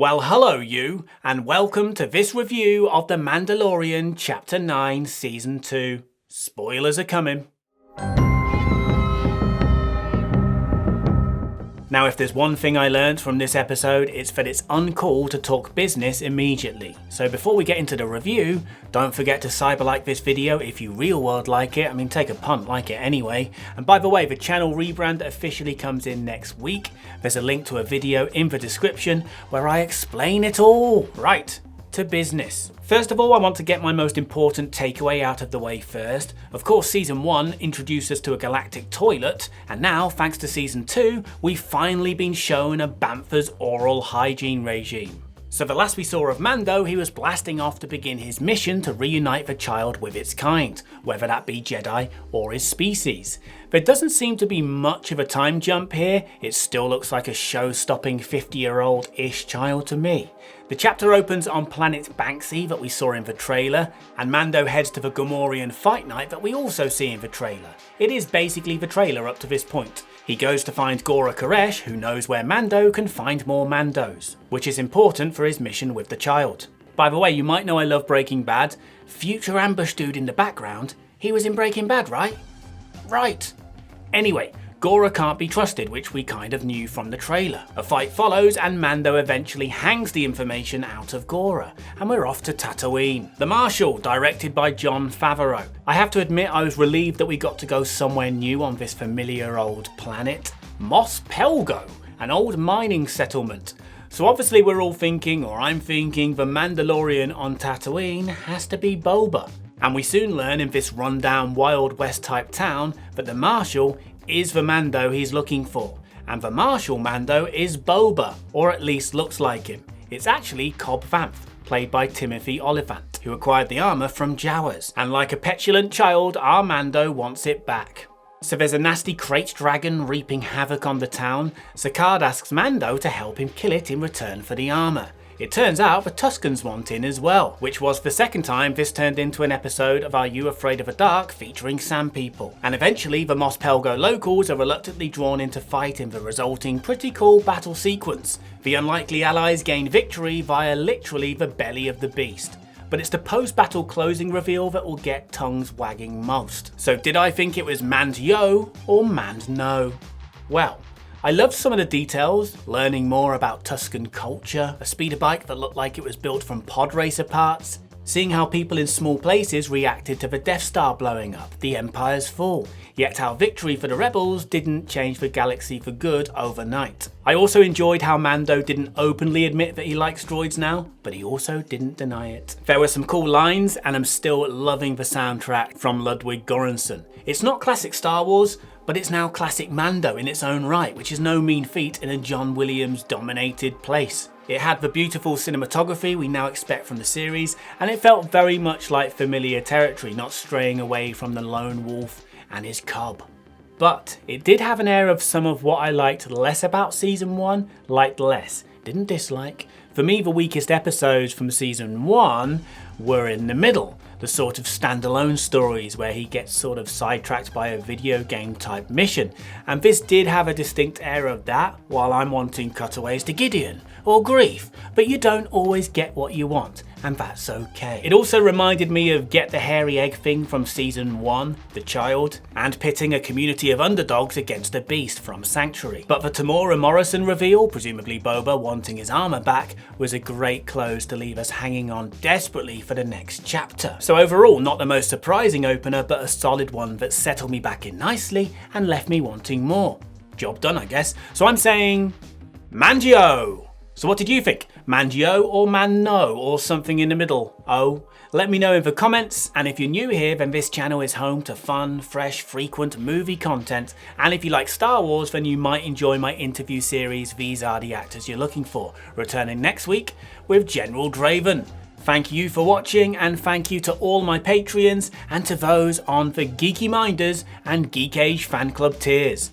Well, hello you, and welcome to this review of The Mandalorian Chapter 9 Season 2. Spoilers are coming. Now, if there's one thing I learned from this episode, it's that it's uncool to talk business immediately. So before we get into the review, don't forget to cyber-like this video if you real world like it. I mean, take a punt, like it anyway. And by the way, the channel rebrand officially comes in next week. There's a link to a video in the description where I explain it all. Right, to business. First of all, I want to get my most important takeaway out of the way first. Of course, Season 1 introduced us to a galactic toilet, and now, thanks to Season 2, we've finally been shown a Bantha's oral hygiene regime. So the last we saw of Mando, he was blasting off to begin his mission to reunite the child with its kind, whether that be Jedi or his species. There doesn't seem to be much of a time jump here. It still looks like a show-stopping 50-year-old-ish child to me. The chapter opens on planet Banksy that we saw in the trailer, and Mando heads to the Gamorrean fight night that we also see in the trailer. It is basically the trailer up to this point. He goes to find Gora Koresh, who knows where Mando can find more Mandos, which is important for his mission with the child. By the way, you might know I love Breaking Bad. Future ambush dude in the background, he was in Breaking Bad, right? Right. Anyway, Gora can't be trusted, which we kind of knew from the trailer. A fight follows and Mando eventually hangs the information out of Gora, and we're off to Tatooine. The Marshal, directed by Jon Favreau. I have to admit I was relieved that we got to go somewhere new on this familiar old planet. Mos Pelgo, an old mining settlement. So obviously we're all thinking, or I'm thinking, the Mandalorian on Tatooine has to be Boba. And we soon learn in this rundown Wild West type town that the Marshal is the Mando he's looking for, and the Marshal Mando is Boba, or at least looks like him. It's actually Cobb Vanth, played by Timothy Olyphant, who acquired the armour from Jawas, and like a petulant child, our Mando wants it back. So there's a nasty crate dragon reaping havoc on the town. Sakard asks Mando to help him kill it in return for the armour. It turns out the Tuskens want in as well, which was the second time this turned into an episode of Are You Afraid of the Dark featuring Sand People. And eventually the Mos Pelgo locals are reluctantly drawn into fight in the resulting pretty cool battle sequence. The unlikely allies gain victory via literally the belly of the beast. But it's the post-battle closing reveal that will get tongues wagging most. So did I think it was Mand Yo or Mand No? Well, I loved some of the details, learning more about Tusken culture, a speeder bike that looked like it was built from pod racer parts, seeing how people in small places reacted to the Death Star blowing up, the Empire's fall, yet how victory for the rebels didn't change the galaxy for good overnight. I also enjoyed how Mando didn't openly admit that he likes droids now, but he also didn't deny it. There were some cool lines, and I'm still loving the soundtrack from Ludwig Göransson. It's not classic Star Wars, but it's now classic Mando in its own right, which is no mean feat in a John Williams dominated place. It had the beautiful cinematography we now expect from the series, and it felt very much like familiar territory, not straying away from the lone wolf and his cub. But it did have an air of some of what I liked less about Season 1, liked less, didn't dislike. For me, the weakest episodes from Season 1 were in the middle. The sort of standalone stories where he gets sort of sidetracked by a video game type mission. And this did have a distinct air of that, while I'm wanting cutaways to Gideon or Grief, but you don't always get what you want, and that's okay. It also reminded me of Get the Hairy Egg thing from Season 1, The Child, and pitting a community of underdogs against a beast from Sanctuary. But the Tamora Morrison reveal, presumably Boba wanting his armour back, was a great close to leave us hanging on desperately for the next chapter. So overall, not the most surprising opener, but a solid one that settled me back in nicely and left me wanting more. Job done, I guess. So I'm saying Mando! So what did you think? Mando or Man-No or something in the middle? Oh, let me know in the comments, and if you're new here then this channel is home to fun, fresh, frequent movie content, and if you like Star Wars then you might enjoy my interview series These Are the Actors You're Looking For, returning next week with General Draven. Thank you for watching, and thank you to all my Patreons and to those on the Geeky Minders and Geek Age Fan Club tiers.